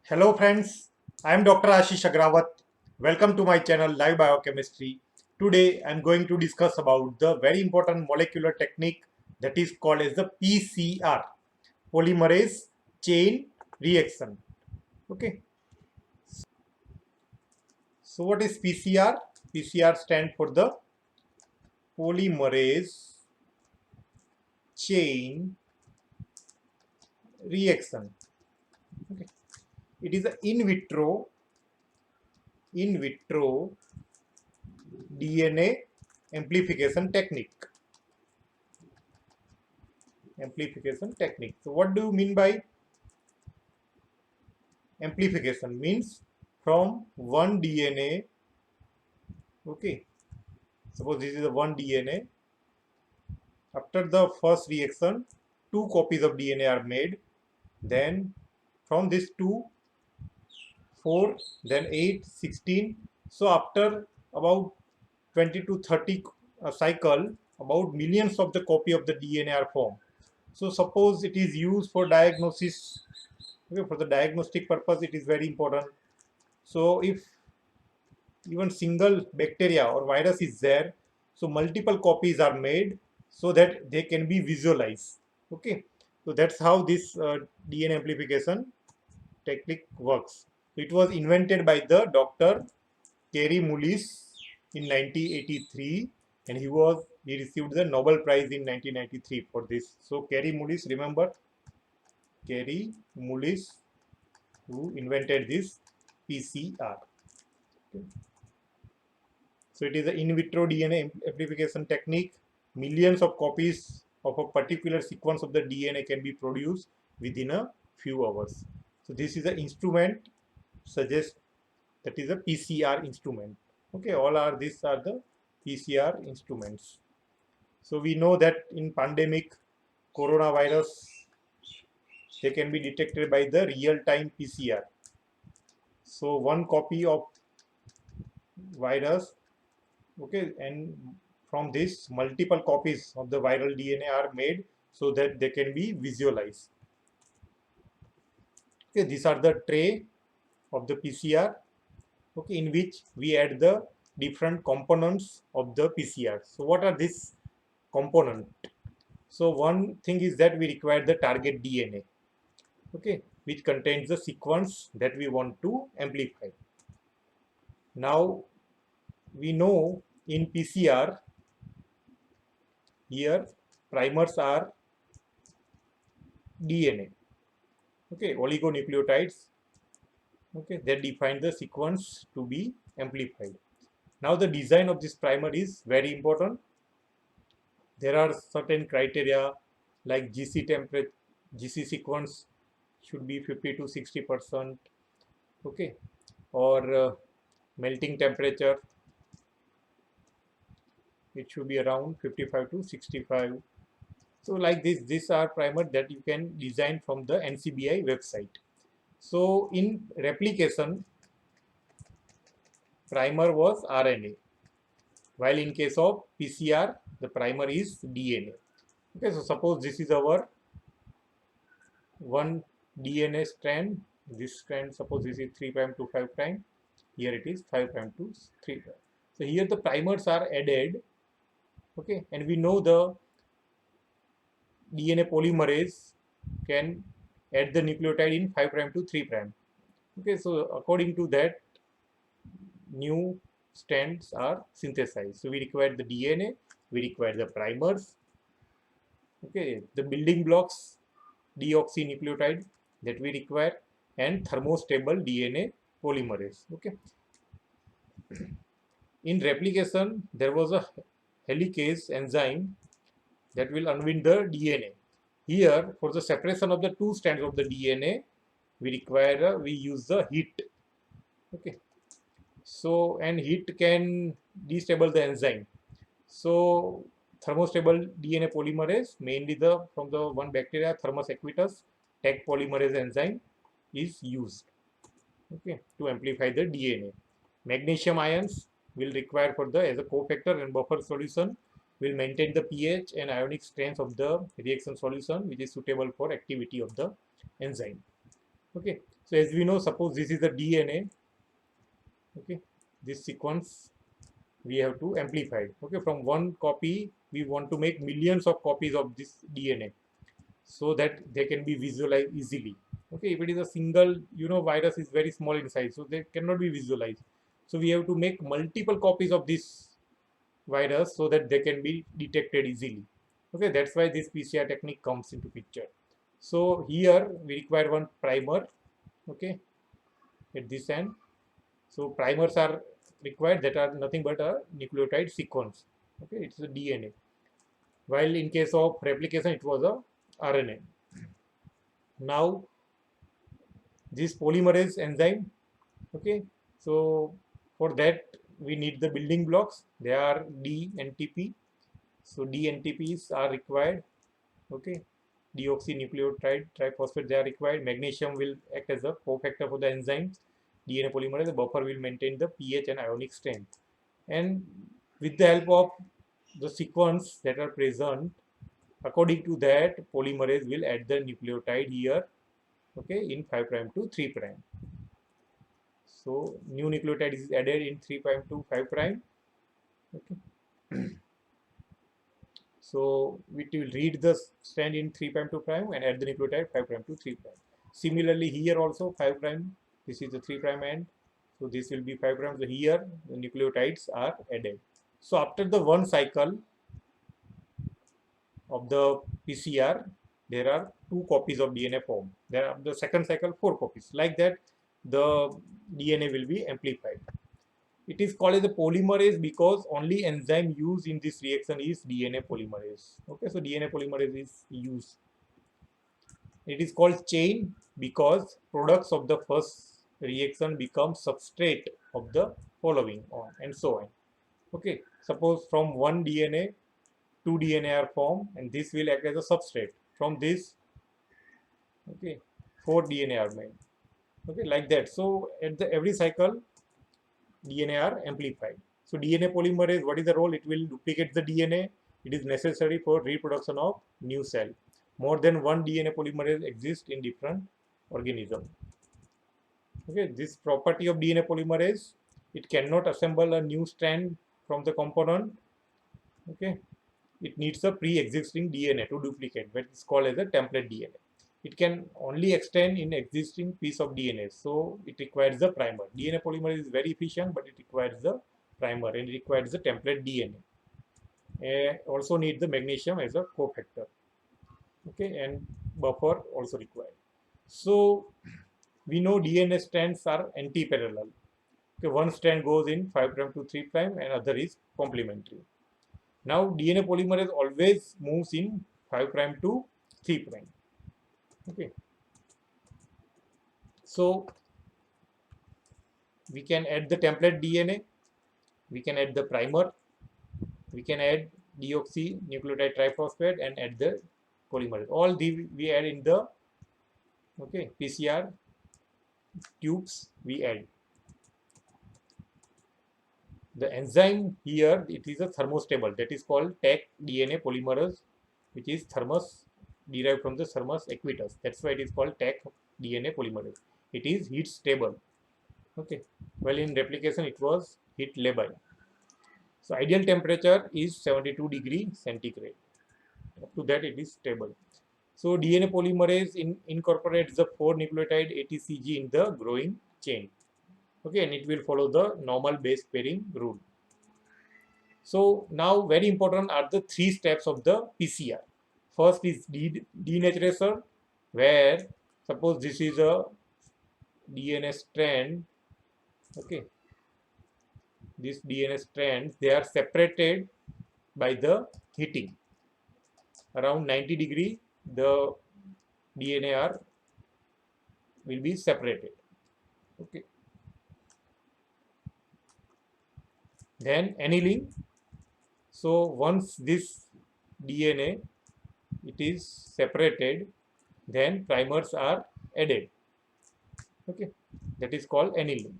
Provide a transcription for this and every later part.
Hello friends, I am Dr. Ashish Agrawat. Welcome to my channel Live Biochemistry. Today I am going to discuss about the very important molecular technique that is called as the PCR, polymerase chain reaction. Okay, so what is PCR? PCR stands for the polymerase chain reaction. Okay. It is an in vitro DNA amplification technique. So what do you mean by amplification? Means from one DNA, okay, suppose this is a one DNA. After the first reaction, two copies of DNA are made. Then from this 2, 4, then 8, 16. So after about 20 to 30 cycle, about millions of the copy of the DNA are formed. So suppose it is used for diagnosis. Okay, for the diagnostic purpose, it is very important. So if even single bacteria or virus is there, so multiple copies are made so that they can be visualized. Okay, so that's how this DNA amplification technique works. It was invented by the Dr. Kary Mullis in 1983, and he received the Nobel Prize in 1993 for this. So Kary Mullis, remember Kary Mullis, who invented this PCR. Okay. So it is an in vitro DNA amplification technique. Millions of copies of a particular sequence of the DNA can be produced within a few hours. So this is an instrument, suggest that is a PCR instrument. Okay, all are these are the PCR instruments. So we know that in pandemic coronavirus, they can be detected by the real-time PCR. So one copy of virus, okay, and from this multiple copies of the viral DNA are made so that they can be visualized. Okay, these are the tray of the PCR, okay, in which we add the different components of the PCR. So what are these components? So one thing is that we require the target DNA, okay, which contains the sequence that we want to amplify. Now we know in PCR here primers are DNA, okay, oligonucleotides, okay, that define the sequence to be amplified. Now the design of this primer is very important. There are certain criteria like GC temperature, GC sequence should be 50 to 60%, okay, or melting temperature, it should be around 55 to 65. So like this, these are primer that you can design from the NCBI website. So in replication, primer was RNA, while in case of PCR, the primer is DNA. Okay, so suppose this is our one DNA strand. This strand, suppose this is 3' to 5'. Here it is 5' to 3'. So here the primers are added. Okay, and we know the DNA polymerase can add the nucleotide in 5' to 3'. Okay, so according to that, new strands are synthesized. So we require the DNA, we require the primers, okay, the building blocks, deoxynucleotide that we require, and thermostable DNA polymerase. Okay. In replication, there was a helicase enzyme that will unwind the DNA. Here, for the separation of the two strands of the DNA, we use the heat. Okay. So, and heat can destabilize the enzyme. So, thermostable DNA polymerase, mainly from the one bacteria, Thermus equitus, Taq polymerase enzyme is used, okay, to amplify the DNA. Magnesium ions will require for the as a cofactor, and buffer solution will maintain the pH and ionic strength of the reaction solution, which is suitable for activity of the enzyme. Okay, So as we know, suppose this is the DNA. Okay, this sequence we have to amplify. Okay, from one copy we want to make millions of copies of this DNA, so that they can be visualized easily. Okay, if it is a single, virus is very small in size, so they cannot be visualized. So we have to make multiple copies of this virus so that they can be detected easily. Okay, that's why this PCR technique comes into picture. So here we require one primer. Okay, at this end. So primers are required that are nothing but a nucleotide sequence. Okay, it's a DNA. While in case of replication, it was a RNA. Now this polymerase enzyme. Okay, so for that we need the building blocks. They are D and TP. So D and TPs are required. Okay, deoxynucleotide triphosphate, they are required. Magnesium will act as a cofactor for the enzyme. DNA polymerase, the buffer will maintain the pH and ionic strength. And with the help of the sequence that are present, according to that, polymerase will add the nucleotide here, okay, in 5' to 3'. So new nucleotide is added in 3' to 5'. Okay. So it will read the strand in 3' to prime and add the nucleotide 5' to 3'. Similarly here also 5', this is the 3' end. So this will be 5'. So here the nucleotides are added. So after the one cycle of the PCR, there are 2 copies of DNA formed. There are the second cycle 4 copies. Like that, the DNA will be amplified. It is called as a polymerase because only enzyme used in this reaction is DNA polymerase. Okay, so DNA polymerase is used. It is called chain because products of the first reaction become substrate of the following on and so on. Okay, suppose from one DNA, 2 DNA are formed and this will act as a substrate. From this, okay, 4 DNA are made. Okay, like that. So at the every cycle, DNA are amplified. So DNA polymerase, what is the role? It will duplicate the DNA. It is necessary for reproduction of new cell. More than one DNA polymerase exists in different organisms. Okay, this property of DNA polymerase, it cannot assemble a new strand from the component. Okay, it needs a pre-existing DNA to duplicate, but it's called as a template DNA. It can only extend in existing piece of DNA, so it requires the primer. DNA polymerase is very efficient, but it requires the primer and it requires the template DNA. Also need the magnesium as a cofactor. Okay, and buffer also required. So we know DNA strands are anti-parallel. Okay, one strand goes in 5' to 3' and other is complementary. Now DNA polymerase always moves in 5' to 3'. Okay, so we can add the template DNA, we can add the primer, we can add deoxynucleotide triphosphate and add the polymerase. All these we add in the PCR tubes we add. The enzyme here, it is a thermostable, that is called Taq DNA polymerase, which is thermos derived from the thermus equitus. That's why it is called Taq DNA polymerase. It is heat stable. Okay, well in replication it was heat labile. So ideal temperature is 72 degree centigrade. Up to that it is stable. So DNA polymerase incorporates the 4 nucleotide ATCG in the growing chain. Okay, and it will follow the normal base pairing rule. So now very important are the 3 steps of the PCR. First is denaturation, where suppose this is a DNA strand. Okay, these DNA strands, they are separated by the heating. Around 90 degree, the DNA will be separated. Okay. Then annealing. So once this DNA it is separated, then primers are added. Okay, that is called annealing.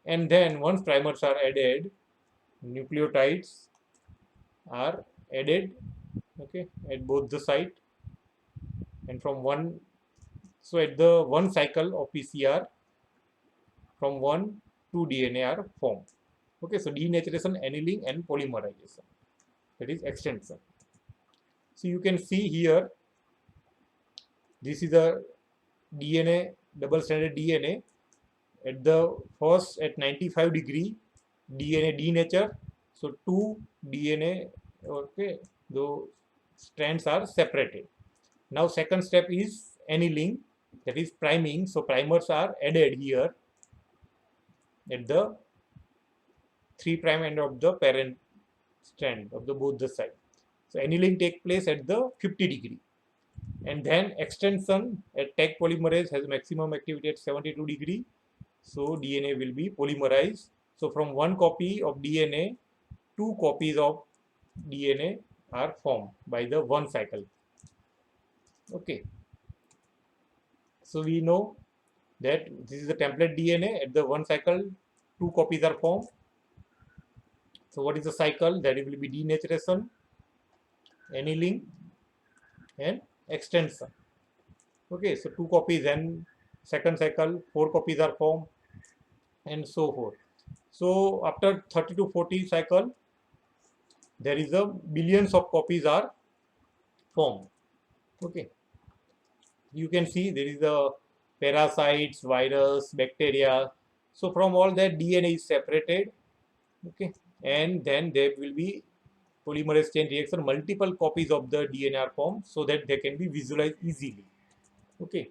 And then once primers are added, nucleotides are added. Okay, at both the site, and from one So at the one cycle of PCR, from 1 2 DNA are formed. Okay, so denaturation, annealing, and polymerization, that is extension. So you can see here, this is a DNA, double stranded DNA. At the first, at 95 degree, DNA denature. So two DNA, okay, the strands are separated. Now second step is annealing, that is priming. So primers are added here at the 3' end of the parent strand of the both the side. So annealing take place at the 50 degree. And then extension at Taq polymerase has maximum activity at 72 degree. So DNA will be polymerized. So from one copy of DNA, two copies of DNA are formed by the one cycle. Okay. So we know that this is the template DNA. At the one cycle, two copies are formed. So what is the cycle? That it will be denaturation, annealing, and extension. Okay, so two copies, and second cycle, four copies are formed, and so forth. So after 30 to 40 cycle, there is a billions of copies are formed. Okay, you can see there is the parasites, virus, bacteria. So from all that, DNA is separated. Okay, and then there will be polymerase chain reaction. Multiple copies of the DNA are formed so that they can be visualized easily. Okay,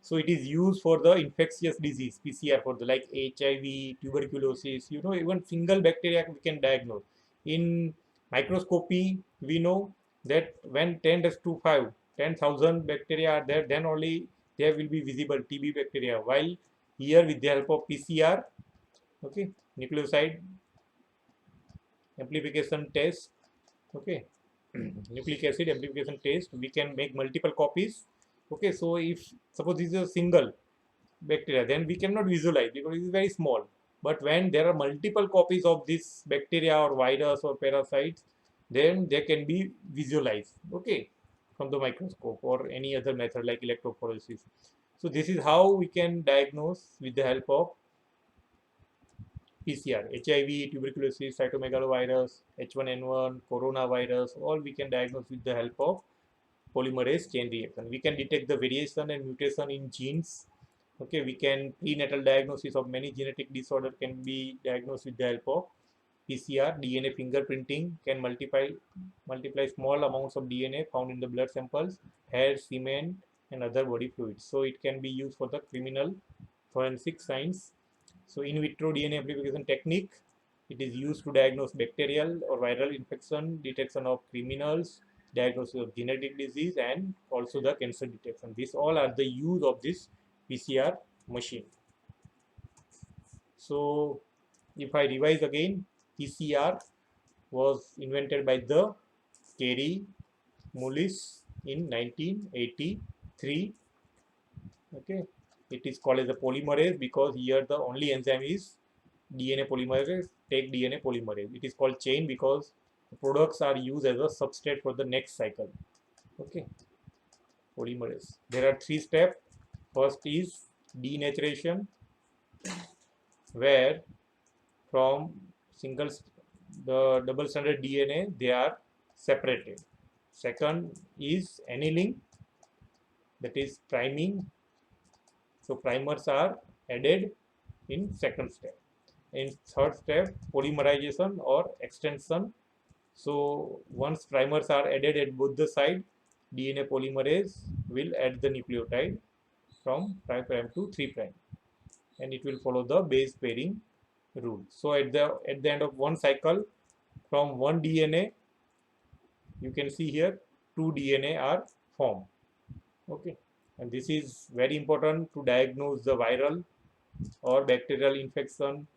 so it is used for the infectious disease PCR, for the like HIV, tuberculosis. You know, even single bacteria we can diagnose. In microscopy, we know that when 10^5, 10,000 bacteria are there, then only there will be visible TB bacteria. While here, with the help of PCR, okay, nucleoside amplification test, okay, nucleic acid amplification test, we can make multiple copies. Okay, so if suppose this is a single bacteria, then we cannot visualize because it is very small. But when there are multiple copies of this bacteria or virus or parasites, then they can be visualized, okay, from the microscope or any other method like electrophoresis. So this is how we can diagnose with the help of PCR, HIV, tuberculosis, cytomegalovirus, H1N1, coronavirus, all we can diagnose with the help of polymerase chain reaction. We can detect the variation and mutation in genes. Okay, we can prenatal diagnosis of many genetic disorder can be diagnosed with the help of PCR. DNA fingerprinting can multiply small amounts of DNA found in the blood samples, hair, semen, and other body fluids. So it can be used for the criminal forensic science. So in vitro DNA amplification technique, it is used to diagnose bacterial or viral infection, detection of criminals, diagnosis of genetic disease, and also the cancer detection. These all are the use of this PCR machine. So if I revise again, PCR was invented by the Kary Mullis in 1983. Okay, it is called as a polymerase because here the only enzyme is DNA polymerase, Taq DNA polymerase. It is called chain because the products are used as a substrate for the next cycle. Okay, polymerase. There are three steps. First is denaturation, where from the double stranded DNA they are separated. Second is annealing, that is priming. So primers are added in second step. In third step, polymerization or extension. So once primers are added at both the side, DNA polymerase will add the nucleotide from 5' to 3', and it will follow the base pairing rule. So at the end of one cycle, from one DNA, you can see here two DNA are formed. Okay, and this is very important to diagnose the viral or bacterial infection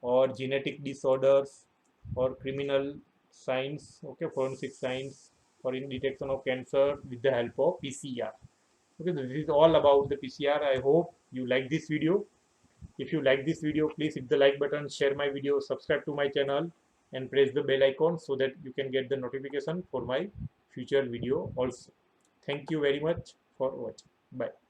or genetic disorders or criminal science, okay, forensic science, or in detection of cancer with the help of PCR. Okay, this is all about the PCR. I hope you like this video. If you like this video, please hit the like button, share my video, subscribe to my channel, and press the bell icon so that you can get the notification for my future video also. Thank you very much for watching. Bye.